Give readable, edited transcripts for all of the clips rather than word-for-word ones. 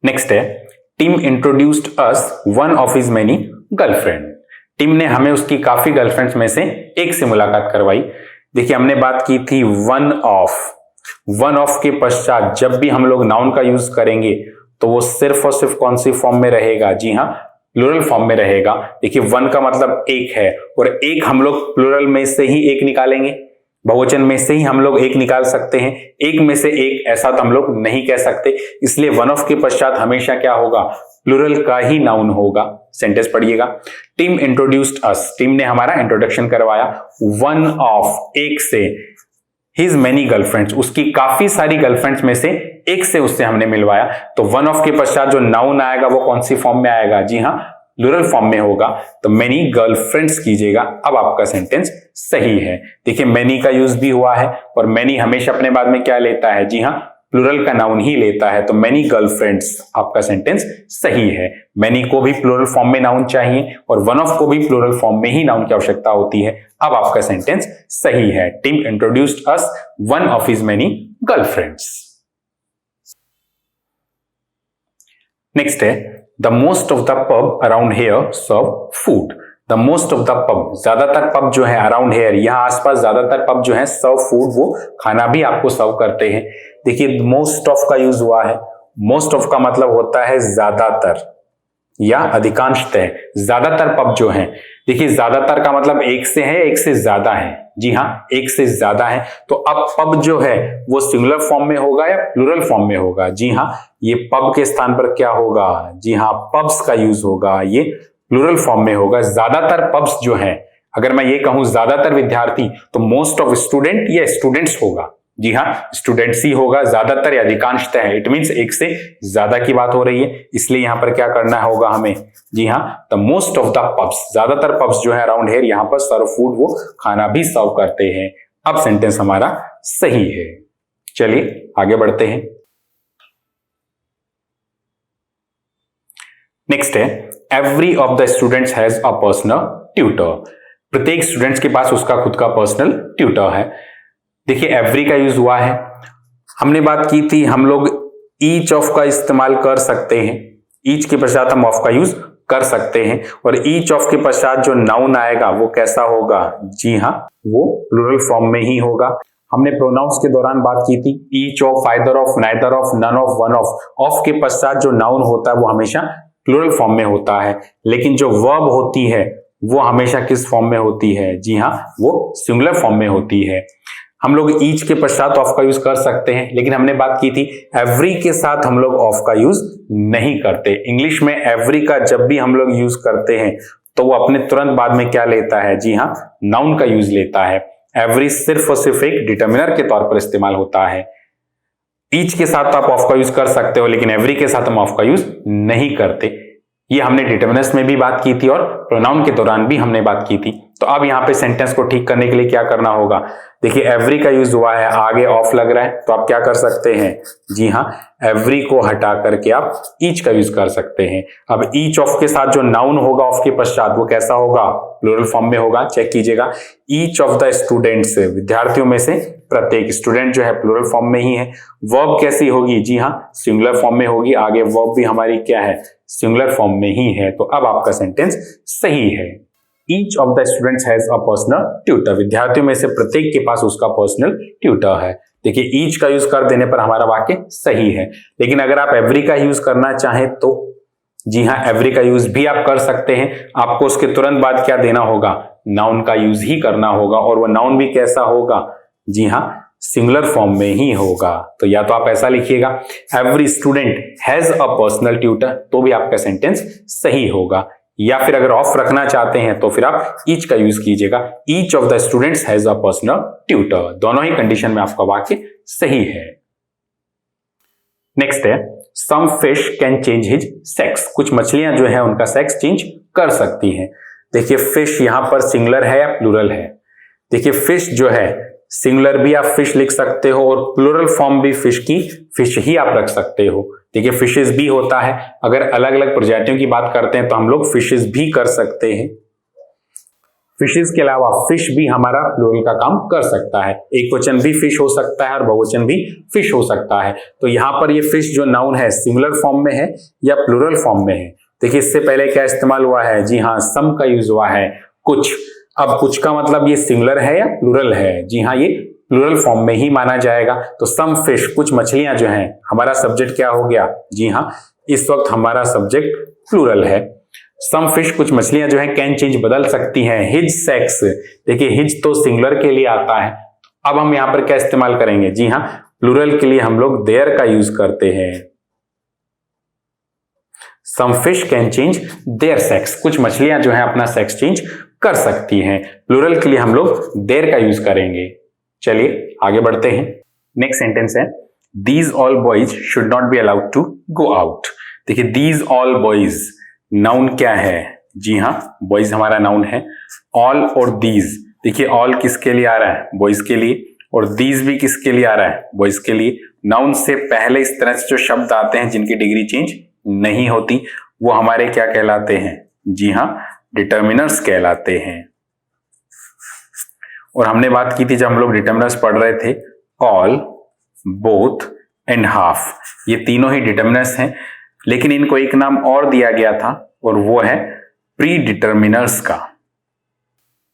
Next है, Tim introduced us one of his many girlfriend. Tim ने हमें उसकी काफी गर्लफ्रेंड्स में से एक से मुलाकात करवाई। देखिए हमने बात की थी वन ऑफ के पश्चात जब भी हम लोग नाउन का यूज करेंगे तो वो सिर्फ और सिर्फ कौन सी फॉर्म में रहेगा? जी हाँ, प्लूरल फॉर्म में रहेगा। देखिए वन का मतलब एक है और एक हम लोग प्लूरल में से ही एक निकालेंगे, बहुवचन में से ही हम लोग एक निकाल सकते हैं, एक में से एक ऐसा तो हम लोग नहीं कह सकते, इसलिए वन ऑफ के पश्चात हमेशा क्या होगा? प्लूरल का ही नाउन होगा। सेंटेंस पढ़िएगा, टिम इंट्रोड्यूस्ड अस, टिम ने हमारा इंट्रोडक्शन करवाया वन ऑफ, एक से, हिज मेनी गर्लफ्रेंड्स, उसकी काफी सारी गर्लफ्रेंड्स में से एक से उससे हमने मिलवाया। तो वन ऑफ के पश्चात जो नाउन आएगा वो कौन सी फॉर्म में आएगा? जी हाँ, प्लूरल फॉर्म में होगा। तो मेनी गर्लफ्रेंड्स कीजिएगा, अब आपका सेंटेंस सही है। देखिए मेनी का यूज भी हुआ है और मेनी हमेशा अपने बाद में क्या लेता है? जी हाँ, प्लूरल का नाउन ही लेता है। तो मेनी गर्लफ्रेंड्स, आपका सेंटेंस सही है। मेनी को भी प्लूरल फॉर्म में नाउन चाहिए और वन ऑफ को भी प्लूरल फॉर्म में ही नाउन की आवश्यकता होती है। अब आपका सेंटेंस सही है। Tim introduced us one of his many girlfriends. Next है, the most of the pub around here serve food. The most of the pub, ज्यादातर पब जो है अराउंड हेयर, यहाँ आसपास ज्यादातर पब जो है सर्व फूड, वो खाना भी आपको सर्व करते हैं। देखिए मोस्ट ऑफ का यूज हुआ है। मोस्ट ऑफ का मतलब होता है ज्यादातर या अधिकांशतः। ज्यादातर पब जो है, देखिए ज्यादातर का मतलब एक से है, एक से ज्यादा है। जी हाँ, एक से ज्यादा है। तो अब पब जो है वो सिंगुलर फॉर्म में होगा या प्लूरल फॉर्म में होगा? जी हाँ, ये पब के स्थान पर क्या होगा? जी हाँ, पब्स का यूज होगा, ये प्लूरल फॉर्म में होगा। ज्यादातर पब्स जो है, अगर मैं ये कहूं ज्यादातर विद्यार्थी, तो मोस्ट ऑफ स्टूडेंट या स्टूडेंट्स होगा। जी हाँ, स्टूडेंट्स ही होगा। ज्यादातर या अधिकांशतः है, इट मींस एक से ज्यादा की बात हो रही है, इसलिए यहां पर क्या करना होगा हमें? जी हाँ, the most of the pubs, ज्यादातर पब्स जो है अराउंड हेयर, यहां पर सर्व फूड, वो खाना भी सर्व करते हैं। अब सेंटेंस हमारा सही है। चलिए आगे बढ़ते हैं। नेक्स्ट है, every of the students has a personal tutor. प्रत्येक स्टूडेंट्स के पास उसका खुद का पर्सनल ट्यूटर है। देखिए एवरी का यूज हुआ है। हमने बात की थी हम लोग ईच ऑफ का इस्तेमाल कर सकते हैं, ईच के पश्चात हम ऑफ का यूज कर सकते हैं और ईच ऑफ के पश्चात जो नाउन आएगा वो कैसा होगा? जी हाँ, वो प्लूरल फॉर्म में ही होगा। हमने प्रोनाउंस के दौरान बात की थी each of, either of, neither of, none of, one of. Of के पश्चात जो नाउन होता है वो हमेशा प्लूरल फॉर्म में होता है, लेकिन जो वर्ब होती है वो हमेशा किस फॉर्म में होती है? जी हाँ, वो सिंगुलर फॉर्म में होती है। हम लोग ईच के पश्चात ऑफ का यूज कर सकते हैं, लेकिन हमने बात की थी एवरी के साथ हम लोग ऑफ का यूज नहीं करते। इंग्लिश में एवरी का जब भी हम लोग यूज करते हैं तो वो अपने तुरंत बाद में क्या लेता है? जी हाँ, नाउन का यूज लेता है। एवरी सिर्फ और सिर्फ एक डिटर्मिनर के तौर पर इस्तेमाल होता है। ईच के साथ आप ऑफ का यूज कर सकते हो, लेकिन एवरी के साथ हम ऑफ का यूज नहीं करते। ये हमने डिटर्मिनर्स में भी बात की थी और प्रोनाउन के दौरान भी हमने बात की थी। तो अब यहाँ पे सेंटेंस को ठीक करने के लिए क्या करना होगा? देखिए एवरी का यूज हुआ है, आगे ऑफ लग रहा है, तो आप क्या कर सकते हैं? जी हाँ, एवरी को हटा करके आप ईच का यूज कर सकते हैं। अब ईच ऑफ के साथ जो नाउन होगा ऑफ के पश्चात वो कैसा होगा? प्लूरल फॉर्म में होगा। चेक कीजिएगा, ईच ऑफ द स्टूडेंट्स, विद्यार्थियों में से प्रत्येक। स्टूडेंट जो है प्लूरल फॉर्म में ही है। वर्ब कैसी होगी? जी हाँ, सिंगुलर फॉर्म में होगी। आगे वर्ब भी हमारी क्या है? सिंगुलर फॉर्म में ही है। तो अब आपका सेंटेंस सही है। Each of the students has a personal tutor. विद्यार्थियों में से प्रत्येक के पास उसका पर्सनल ट्यूटर है। देखिए ईच का यूज कर देने पर हमारा वाक्य सही है, लेकिन अगर आप एवरी का यूज करना चाहें तो जी हाँ, एवरी का यूज भी आप कर सकते हैं। आपको उसके तुरंत बाद क्या देना होगा? नाउन का यूज ही करना होगा, और वो नाउन भी कैसा होगा? जी हाँ, सिंगुलर फॉर्म में ही होगा। तो या तो आप ऐसा लिखिएगा every student has a personal tutor, तो भी आपका सेंटेंस सही होगा। या फिर अगर ऑफ रखना चाहते हैं तो फिर आप ईच का यूज कीजिएगा, each of the students has a personal tutor. दोनों ही कंडीशन में आपका वाक्य सही है। नेक्स्ट है, some fish can change his sex. कुछ मछलियां जो है उनका सेक्स चेंज कर सकती हैं। देखिए फिश यहां पर सिंगुलर है या प्लूरल है? देखिए फिश जो है सिंगुलर भी आप फिश लिख सकते हो और प्लूरल फॉर्म भी फिश की फिश ही आप रख सकते हो। देखिए फिशेस भी होता है, अगर अलग अलग प्रजातियों की बात करते हैं तो हम लोग फिशेस भी कर सकते हैं। फिशेज के अलावा फिश भी हमारा प्लूरल का काम कर सकता है। एक वचन भी फिश हो सकता है और बहुवचन भी फिश हो सकता है। तो यहाँ पर ये फिश जो नाउन है सिंगुलर फॉर्म में है या प्लूरल फॉर्म में है। देखिए इससे पहले क्या इस्तेमाल हुआ है, जी हाँ सम का यूज हुआ है, कुछ। अब कुछ का मतलब ये सिंगुलर है या प्लूरल है, जी हाँ ये प्लूरल फॉर्म में ही माना जाएगा। तो सम फिश, कुछ मछलियां जो हैं, हमारा सब्जेक्ट क्या हो गया, जी हाँ इस वक्त हमारा सब्जेक्ट प्लूरल है। सम फिश, कुछ मछलियां जो हैं कैन चेंज, बदल सकती हैं। हिज सेक्स, देखिए हिज तो सिंगुलर के लिए आता है, अब हम यहां पर क्या इस्तेमाल करेंगे, जी हाँ प्लूरल के लिए हम लोग देयर का यूज करते हैं। Some fish can change their sex, कुछ मछलियां जो हैं अपना सेक्स चेंज कर सकती हैं। प्लूरल के लिए हम लोग देयर का यूज करेंगे। चलिए आगे बढ़ते हैं। नेक्स्ट सेंटेंस है these all boys should not be allowed to go out. देखिए दीज ऑल बॉयज नाउन क्या है, जी हाँ बॉयज हमारा नाउन है। ऑल और दीज, देखिए ऑल किसके लिए आ रहा है, बॉयज के लिए, और दीज भी किसके लिए आ रहा है, बॉयज के लिए। नाउन से पहले इस तरह से जो शब्द आते हैं जिनकी डिग्री चेंज नहीं होती वो हमारे क्या कहलाते हैं, जी हाँ डिटर्मिनर्स कहलाते हैं। और हमने बात की थी जब हम लोग डिटर्मिनर्स पढ़ रहे थे, ऑल, बोथ एंड हाफ, ये तीनों ही डिटर्मिनर्स हैं, लेकिन इनको एक नाम और दिया गया था और वो है प्री डिटर्मिनर्स का।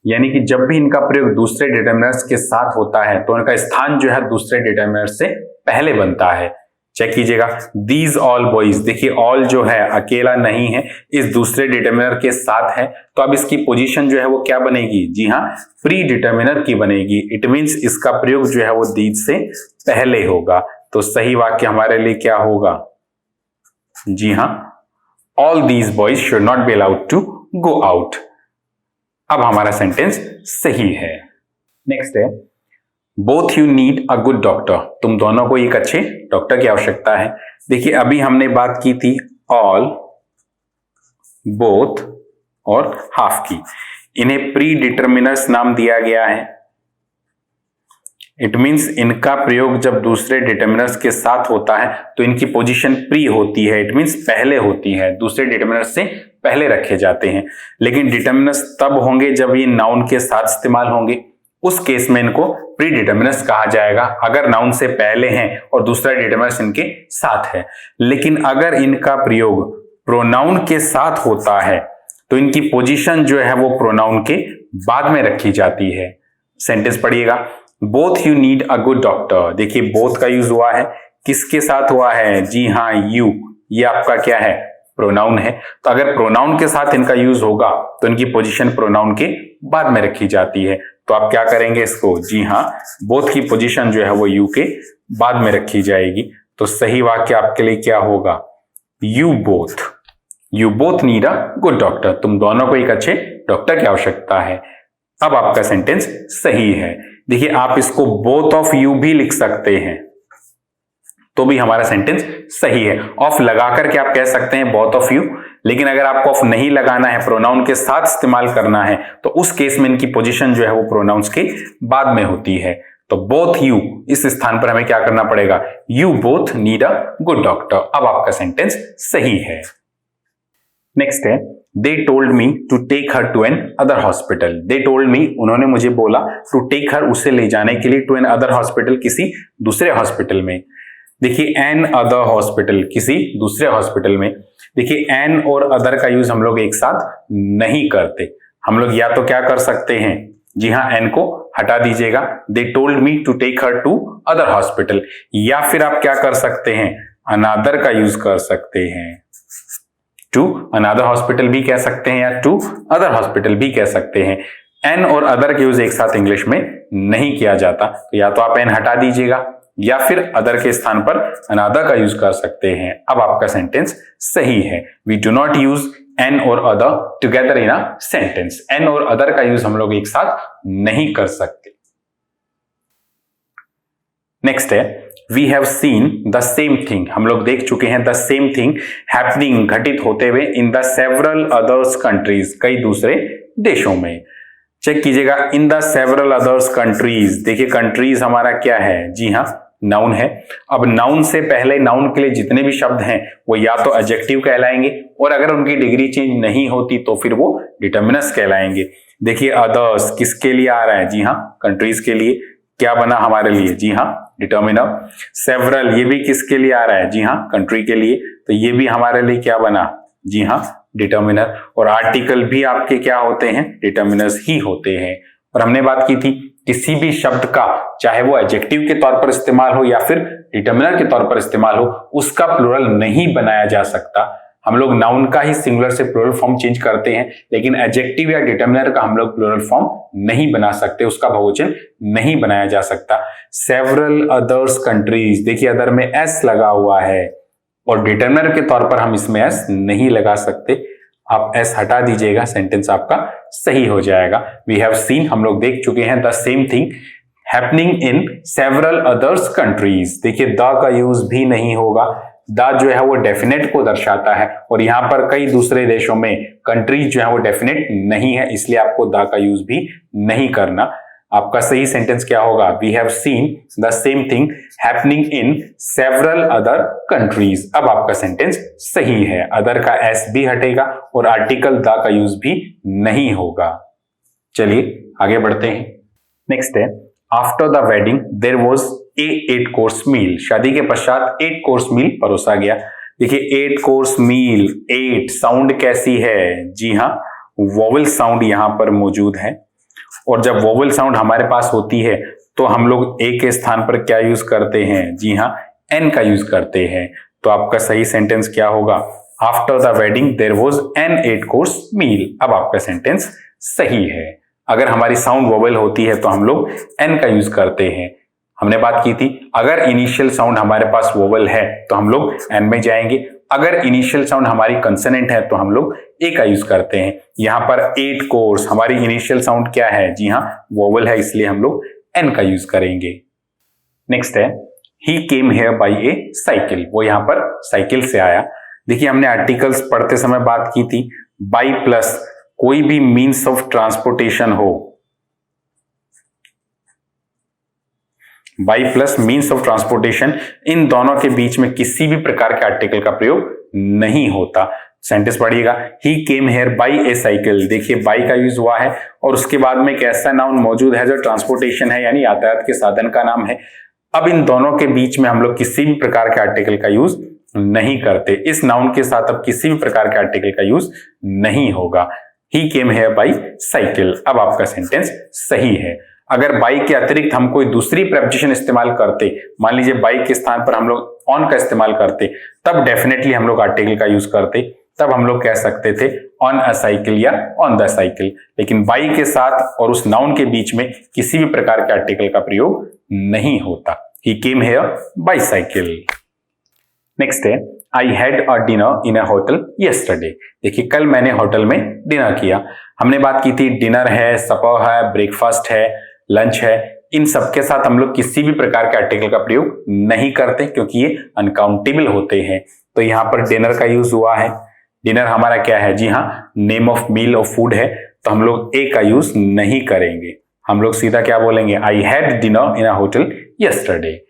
यानी कि जब भी इनका प्रयोग दूसरे डिटर्मिनर्स के साथ होता है तो इनका स्थान जो है दूसरे डिटर्मिनर्स से पहले बनता है। चेक कीजिएगा, दीज ऑल बॉयज, देखिए ऑल जो है अकेला नहीं है, इस दूसरे डिटर्मिनर के साथ है, तो अब इसकी पोजीशन जो है वो क्या बनेगी, जी हाँ प्री डिटर्मिनर की बनेगी। इट मींस इसका प्रयोग जो है वो दीज से पहले होगा। तो सही वाक्य हमारे लिए क्या होगा, जी हाँ all these boys should not be allowed to go out. अब हमारा सेंटेंस सही है। नेक्स्ट है both you need a good doctor, तुम दोनों को एक अच्छे डॉक्टर की आवश्यकता है। देखिए अभी हमने बात की थी ऑल, बोथ और हाफ की, इन्हें प्री डिटर्मिनर्स नाम दिया गया है। इट मींस इनका प्रयोग जब दूसरे डिटर्मिनर्स के साथ होता है तो इनकी पोजीशन प्री होती है, इट मींस पहले होती है, दूसरे डिटर्मिनर्स से पहले रखे जाते हैं। लेकिन डिटर्मिनर्स तब होंगे जब ये नाउन के साथ इस्तेमाल होंगे, उस केस में इनको प्री डिटर्मिनर्स कहा जाएगा, अगर नाउन से पहले हैं और दूसरा डिटर्मिनर्स इनके साथ है। लेकिन अगर इनका प्रयोग प्रोनाउन के साथ होता है तो इनकी पोजीशन जो है वो प्रोनाउन के बाद में रखी जाती है। सेंटेंस पढ़िएगा, both you need a good doctor. देखिए बोथ का यूज हुआ है, किसके साथ हुआ है, जी हाँ यू, ये आपका क्या है, प्रोनाउन है। तो अगर प्रोनाउन के साथ इनका यूज होगा तो इनकी पोजीशन प्रोनाउन के बाद में रखी जाती है। तो आप क्या करेंगे इसको, जी हाँ बोथ की पोजीशन जो है वो यू के बाद में रखी जाएगी। तो सही वाक्य आपके लिए क्या होगा, you both need a good doctor, तुम दोनों को एक अच्छे डॉक्टर की आवश्यकता है। अब आपका सेंटेंस सही है। देखिए आप इसको बोथ ऑफ यू भी लिख सकते हैं तो भी हमारा सेंटेंस सही है। ऑफ लगा करके आप कह सकते हैं बोथ ऑफ यू, लेकिन अगर आपको ऑफ नहीं लगाना है, प्रोनाउन के साथ इस्तेमाल करना है, तो उस केस में इनकी पोजीशन जो है वो प्रोनाउंस के बाद में होती है। तो बोथ यू, इस स्थान पर हमें क्या करना पड़ेगा, you both need a good doctor. अब आपका सेंटेंस सही है। नेक्स्ट है they told me to take her to another hospital. They told me, उन्होंने मुझे बोला, टू टेक हर, उसे ले जाने के लिए, टू एन अदर हॉस्पिटल, किसी दूसरे हॉस्पिटल में। देखिए एन अदर हॉस्पिटल, किसी दूसरे हॉस्पिटल में। देखिए एन और अदर का यूज हम लोग एक साथ नहीं करते। हम लोग या तो क्या कर सकते हैं, जी हाँ एन को हटा दीजिएगा, they told me to take her to other hospital, या फिर आप क्या कर सकते हैं, अनदर का यूज कर सकते हैं। टू अनदर हॉस्पिटल भी कह सकते हैं या टू अदर हॉस्पिटल भी कह सकते हैं। एन और अदर के यूज एक साथ इंग्लिश में नहीं किया जाता, तो या तो आप एन हटा दीजिएगा या फिर अदर के स्थान पर अनदर का यूज कर सकते हैं। अब आपका सेंटेंस सही है। We do not use an और other together in a sentence. An और अदर का यूज हम लोग एक साथ नहीं कर सकते। नेक्स्ट है we have seen the same thing, हम लोग देख चुके हैं द सेम थिंग हैपनिंग, घटित होते हुए, in the several others countries, कई दूसरे देशों में। चेक कीजिएगा, in the several others countries, देखिए कंट्रीज हमारा क्या है, जी हाँ नाउन है। अब नाउन से पहले नाउन के लिए जितने भी शब्द हैं वो या तो एडजेक्टिव कहलाएंगे, और अगर उनकी डिग्री चेंज नहीं होती तो फिर वो डिटर्मिनस कहलाएंगे। देखिए अदर्स किसके लिए आ रहा है, जी हाँ कंट्रीज के लिए। क्या बना हमारे लिए, जी हाँ डिटर्मिनर। सेवरल ये भी किसके लिए आ रहा है, जी हाँ कंट्री के लिए, तो ये भी हमारे लिए क्या बना, जी हाँ डिटर्मिनर। और आर्टिकल भी आपके क्या होते हैं, डिटर्मिनर्स ही होते हैं। और हमने बात की थी किसी भी शब्द का चाहे वो एडजेक्टिव के तौर पर इस्तेमाल हो या फिर डिटर्मिनर के तौर पर इस्तेमाल हो, उसका प्लूरल नहीं बनाया जा सकता। हम लोग नाउन का ही सिंगुलर से प्लूरल फॉर्म चेंज करते हैं, लेकिन एडजेक्टिव या डिटर्मिनर का हम लोग प्लूरल फॉर्म नहीं बना सकते, उसका बहुवचन नहीं बनाया जा सकता। सेवरल अदर्स कंट्रीज, देखिए अदर में एस लगा हुआ है और डिटर्मिनर के तौर पर हम इसमें एस नहीं लगा सकते। आप एस हटा दीजिएगा, सेंटेंस आपका सही हो जाएगा। वी हैव सीन, हम लोग देख चुके हैं, the same thing happening in several others countries. देखिए द का यूज भी नहीं होगा, द जो है वो डेफिनेट को दर्शाता है और यहां पर कई दूसरे देशों में कंट्रीज जो है वो डेफिनेट नहीं है, इसलिए आपको द का यूज भी नहीं करना। आपका सही सेंटेंस क्या होगा, we have seen the same thing happening in several other countries. अब आपका सेंटेंस सही है, अदर का एस भी हटेगा और आर्टिकल द का यूज भी नहीं होगा। चलिए आगे बढ़ते हैं। नेक्स्ट है after the wedding there was a 8 course meal. शादी के पश्चात 8 कोर्स मील परोसा गया। देखिए 8 कोर्स मील, 8 साउंड कैसी है, जी हाँ वोवेल साउंड यहां पर मौजूद है। और जब वोवेल साउंड हमारे पास होती है तो हम लोग ए के स्थान पर क्या यूज करते हैं, जी हाँ एन का यूज करते हैं। तो आपका सही सेंटेंस क्या होगा, after the wedding there was an 8 course meal. अब आपका सेंटेंस सही है। अगर हमारी साउंड वोवेल होती है तो हम लोग एन का यूज करते हैं। हमने बात की थी अगर इनिशियल साउंड हमारे पास वोवेल है तो हम लोग एन में जाएंगे, अगर इनिशियल साउंड हमारी कंसोनेंट है तो हम लोग ए का यूज करते हैं। यहां पर 8 कोर्स, हमारी इनिशियल साउंड क्या है, जी हाँ वोवेल है, इसलिए हम लोग एन का यूज करेंगे। नेक्स्ट है he came here by a cycle. वो यहां पर साइकिल से आया। देखिए हमने आर्टिकल्स पढ़ते समय बात की थी बाय प्लस कोई भी मीन्स ऑफ ट्रांसपोर्टेशन हो, by plus means of transportation, इन दोनों के बीच में किसी भी प्रकार के आर्टिकल का प्रयोग नहीं होता। सेंटेंस पढ़िएगा he came here by a cycle. देखिए बाई का यूज हुआ है और उसके बाद में एक ऐसा नाउन मौजूद है जो ट्रांसपोर्टेशन है यानी यातायात के साधन का नाम है। अब इन दोनों के बीच में हम लोग किसी भी प्रकार के आर्टिकल का यूज नहीं करते। इस नाउन के साथ अब किसी भी प्रकार के आर्टिकल का यूज नहीं होगा। ही केम हियर बाई साइकिल। अब आपका सेंटेंस सही है। अगर बाई के अतिरिक्त हम कोई दूसरी प्रेपोजिशन इस्तेमाल करते, मान लीजिए बाई के स्थान पर हम लोग ऑन का इस्तेमाल करते, तब डेफिनेटली हम लोग आर्टिकल का यूज करते। तब हम लोग कह सकते थे ऑन अ साइकिल या ऑन द साइकिल। लेकिन बाई के साथ और उस नाउन के बीच में किसी भी प्रकार के आर्टिकल का प्रयोग नहीं होता। He came here by cycle. Next है I had a dinner in a hotel yesterday. देखिए कल मैंने होटल में डिनर किया। हमने बात की थी डिनर है, सपर है, ब्रेकफास्ट है, लंच है, इन सब के साथ हम लोग किसी भी प्रकार के आर्टिकल का प्रयोग नहीं करते क्योंकि ये अनकाउंटेबल होते हैं। तो यहां पर डिनर का यूज हुआ है। डिनर हमारा क्या है, जी हाँ name of meal of food है, तो हम लोग ए का यूज नहीं करेंगे। हम लोग सीधा क्या बोलेंगे, I had dinner in a hotel yesterday.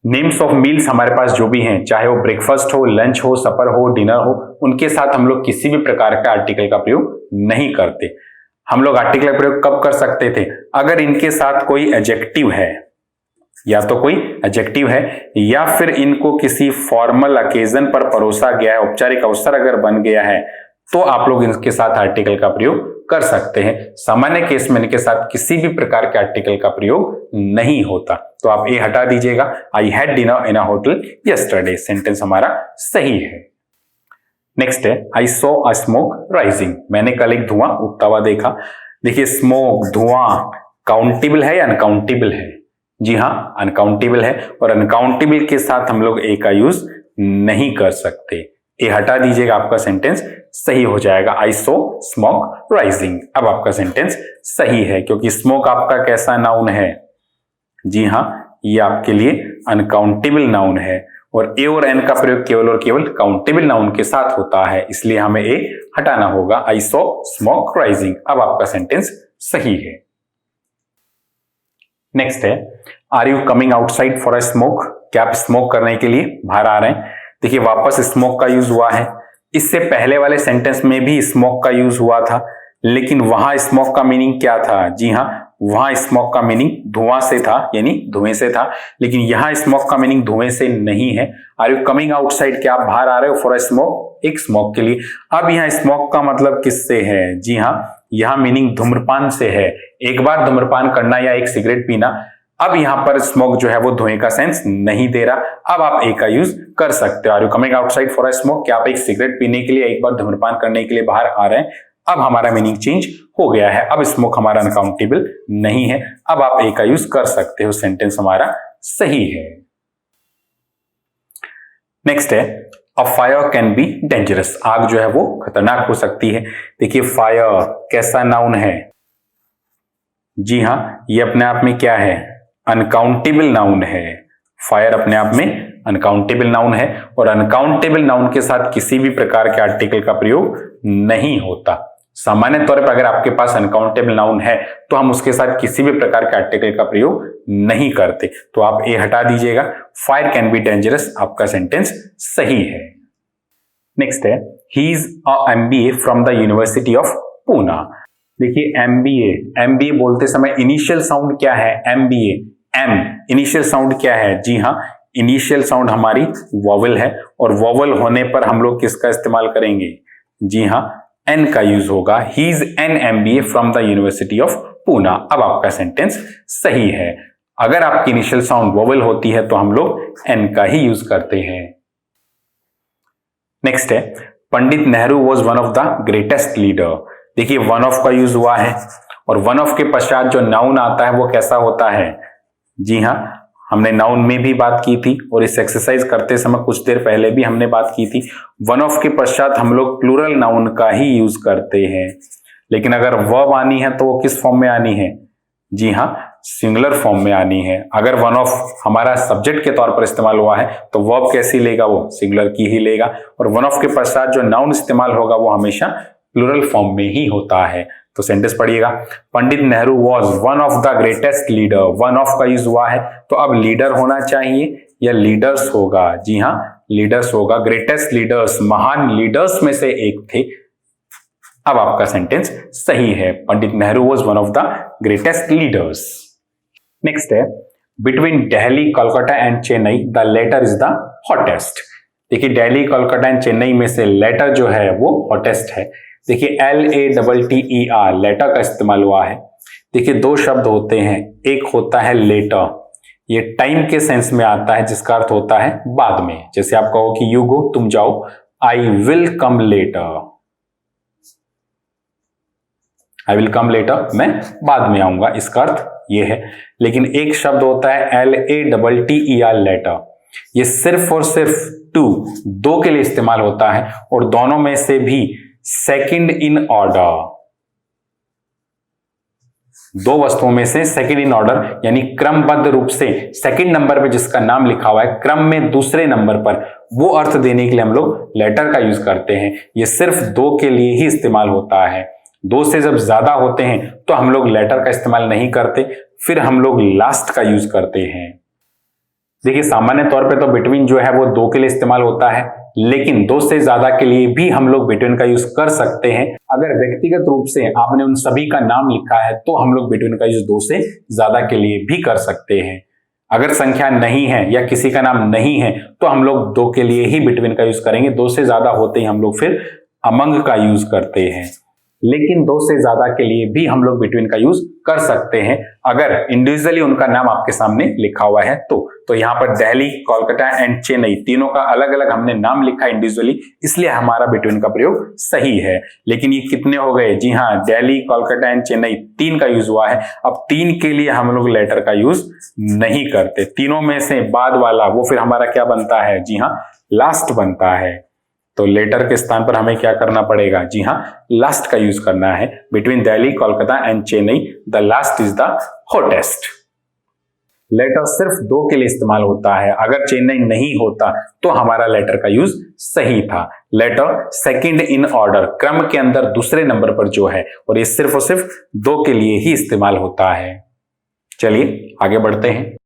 Names of meals हमारे पास जो भी हैं, चाहे वो ब्रेकफास्ट हो, लंच हो, सपर हो, डिनर हो, उनके साथ हम लोग किसी भी प्रकार का आर्टिकल का प्रयोग नहीं करते। हम लोग आर्टिकल का प्रयोग कब कर सकते थे, अगर इनके साथ कोई एडजेक्टिव है, या तो कोई एडजेक्टिव है या फिर इनको किसी फॉर्मल ओकेजन पर परोसा गया है, औपचारिक अवसर अगर बन गया है, तो आप लोग इनके साथ आर्टिकल का प्रयोग कर सकते हैं। सामान्य केस में इनके साथ किसी भी प्रकार के आर्टिकल का प्रयोग नहीं होता। तो आप ए हटा दीजिएगा। I had dinner in a hotel yesterday, sentence हमारा सही है। नेक्स्ट है I saw a smoke rising. मैंने कल एक धुआं उठता हुआ देखा। देखिए स्मोक, धुआं काउंटेबल है या अनकाउंटेबल है, जी हाँ अनकाउंटेबल है, और अनकाउंटेबल के साथ हम लोग ए का यूज नहीं कर सकते। ए हटा दीजिएगा, आपका सेंटेंस सही हो जाएगा। आई सो स्मोक राइजिंग। अब आपका सेंटेंस सही है क्योंकि स्मोक आपका कैसा नाउन है, जी हाँ ये आपके लिए अनकाउंटेबल नाउन है और ए और एन का प्रयोग केवल और केवल काउंटेबल नाउन के साथ होता है, इसलिए हमें ए हटाना होगा। I saw smoke rising. अब आपका सेंटेंस सही है। नेक्स्ट है are you coming outside for a smoke. क्या आप स्मोक करने के लिए बाहर आ रहे हैं। देखिए वापस स्मोक का यूज हुआ है। इससे पहले वाले सेंटेंस में भी स्मोक का यूज हुआ था, लेकिन वहां स्मोक का मीनिंग क्या था? जी हाँ, वहां स्मोक का मीनिंग धुआं से था, यानी धुएं से था, लेकिन यहां स्मोक का मीनिंग धुएं से नहीं है। आर यू कमिंग आउटसाइड, क्या आप बाहर आ रहे हो फॉर अ स्मोक, एक स्मोक के लिए। अब यहाँ स्मोक का मतलब किससे है? जी हाँ, यहाँ मीनिंग धूम्रपान से है, एक बार धूम्रपान करना या एक सिगरेट पीना। अब यहाँ पर स्मोक जो है वो धुएं का सेंस नहीं दे रहा। अब आप ए का यूज कर सकते हो। Are you coming outside for a smoke, क्या आप एक सिगरेट पीने के लिए, एक बार धूम्रपान करने के लिए बाहर आ रहे हैं। अब हमारा मीनिंग चेंज हो गया है, अब स्मोक हमारा अनकाउंटेबल नहीं है। अब आप ए का यूज कर सकते हो, सेंटेंस हमारा सही है। नेक्स्ट है, a fire can be dangerous, आग जो है वो खतरनाक हो सकती है। देखिए फायर कैसा नाउन है? जी हाँ, ये अपने आप में क्या है? अनकाउंटेबल नाउन है। फायर अपने आप में अनकाउंटेबल नाउन है, और अनकाउंटेबल नाउन के साथ किसी भी प्रकार के आर्टिकल का प्रयोग नहीं होता। सामान्य तौर पर अगर आपके पास अनकाउंटेबल नाउन है तो हम उसके साथ किसी भी प्रकार के आर्टिकल का प्रयोग नहीं करते, तो आप ए हटा दीजिएगा। फायर कैन बी डेंजरस आपका सेंटेंस सही है। नेक्स्ट है, he is a MBA from the university of Poona. देखिए एमबीए बोलते समय इनिशियल साउंड क्या है? एमबीए, एम इनिशियल साउंड क्या है? जी हाँ, इनिशियल साउंड हमारी वॉवल है, और वॉवल होने पर हम लोग किसका इस्तेमाल करेंगे? जी हाँ, एन का यूज होगा। He is an MBA from the university of Poona. अब आपका सेंटेंस सही है। अगर आपकी इनिशियल साउंड वॉवल होती है तो हम लोग एन का ही यूज करते हैं। नेक्स्ट है, Pandit Nehru was one of the greatest leader. देखिए वन ऑफ का यूज हुआ है, और वन ऑफ के पश्चात जो नाउन आता है वो कैसा होता है? जी हाँ, हमने नाउन में भी बात की थी, और इस एक्सरसाइज करते समय कुछ देर पहले भी हमने बात की थी। वन ऑफ के पश्चात हम लोग प्लूरल नाउन का ही यूज करते हैं, लेकिन अगर वर्ब आनी है तो वो किस फॉर्म में आनी है? जी हाँ, सिंगुलर फॉर्म में आनी है। अगर वन ऑफ हमारा सब्जेक्ट के तौर पर इस्तेमाल हुआ है तो वर्ब कैसी लेगा? वो सिंगुलर की ही लेगा, और वन ऑफ के पश्चात जो नाउन इस्तेमाल होगा वो हमेशा प्लूरल फॉर्म में ही होता है। तो सेंटेंस पढ़िएगा, Pandit Nehru was one of the greatest leader. One of का यूज हुआ है, तो अब लीडर होना चाहिए या लीडर्स होगा? जी हाँ, लीडर्स होगा। ग्रेटेस्ट लीडर्स, महान लीडर्स में से एक थे। अब आपका सेंटेंस सही है, Pandit Nehru was one of the greatest leaders. Next है, between Delhi, Kolkata and Chennai the latter is the hottest. देखिए दिल्ली, कोलकाता एंड चेन्नई में से लेटर जो है वो हॉटेस्ट है। देखिए LATTER लेटर का इस्तेमाल हुआ है। देखिए दो शब्द होते हैं, एक होता है लेटर, ये टाइम के सेंस में आता है, जिसका अर्थ होता है बाद में। जैसे आप कहो कि यू गो, तुम जाओ, I will come later, I will come later, मैं बाद में आऊंगा, इसका अर्थ ये है। लेकिन एक शब्द होता है LATTER लेटर, ये सिर्फ और सिर्फ दो के लिए इस्तेमाल होता है, और दोनों में से भी सेकंड इन ऑर्डर, दो वस्तुओं में से सेकंड इन ऑर्डर यानी क्रमबद्ध रूप से सेकंड नंबर पे जिसका नाम लिखा हुआ है, क्रम में दूसरे नंबर पर, वो अर्थ देने के लिए हम लोग लेटर का यूज करते हैं। ये सिर्फ दो के लिए ही इस्तेमाल होता है। दो से जब ज्यादा होते हैं तो हम लोग लेटर का इस्तेमाल नहीं करते, फिर हम लोग लास्ट का यूज करते हैं। देखिए सामान्य तौर पे तो बिटवीन जो है वो दो के लिए इस्तेमाल होता है, लेकिन दो से ज्यादा के लिए भी हम लोग बिटवीन का यूज कर सकते हैं। अगर व्यक्तिगत रूप से आपने उन सभी का नाम लिखा है तो हम लोग बिटवीन का यूज दो से ज्यादा के लिए भी कर सकते हैं। अगर संख्या नहीं है या किसी का नाम नहीं है तो हम लोग दो के लिए ही बिटवीन का यूज करेंगे। दो से ज्यादा होते ही हम लोग फिर अमंग का यूज करते हैं, लेकिन दो से ज्यादा के लिए भी हम लोग बिटवीन का यूज कर सकते हैं अगर इंडिविजुअली उनका नाम आपके सामने लिखा हुआ है तो यहाँ पर दिल्ली, कोलकाता एंड चेन्नई तीनों का अलग अलग हमने नाम लिखा इंडिविजुअली, इसलिए हमारा बिटवीन का प्रयोग सही है। लेकिन ये कितने हो गए? जी हाँ, दिल्ली, कोलकाता एंड चेन्नई तीन का यूज हुआ है। अब तीन के लिए हम लोग लेटर का यूज नहीं करते। तीनों में से बाद वाला वो फिर हमारा क्या बनता है? जी हाँ, लास्ट बनता है। तो लेटर के स्थान पर हमें क्या करना पड़ेगा? जी हाँ, लास्ट का यूज करना है। Between Delhi, Kolkata and Chennai the last is the hottest. Latter सिर्फ दो के लिए इस्तेमाल होता है। अगर चेन्नई नहीं होता तो हमारा लेटर का यूज सही था। लेटर सेकंड इन ऑर्डर, क्रम के अंदर दूसरे नंबर पर जो है, और ये सिर्फ और सिर्फ दो के लिए ही इस्तेमाल होता है। चलिए आगे बढ़ते हैं।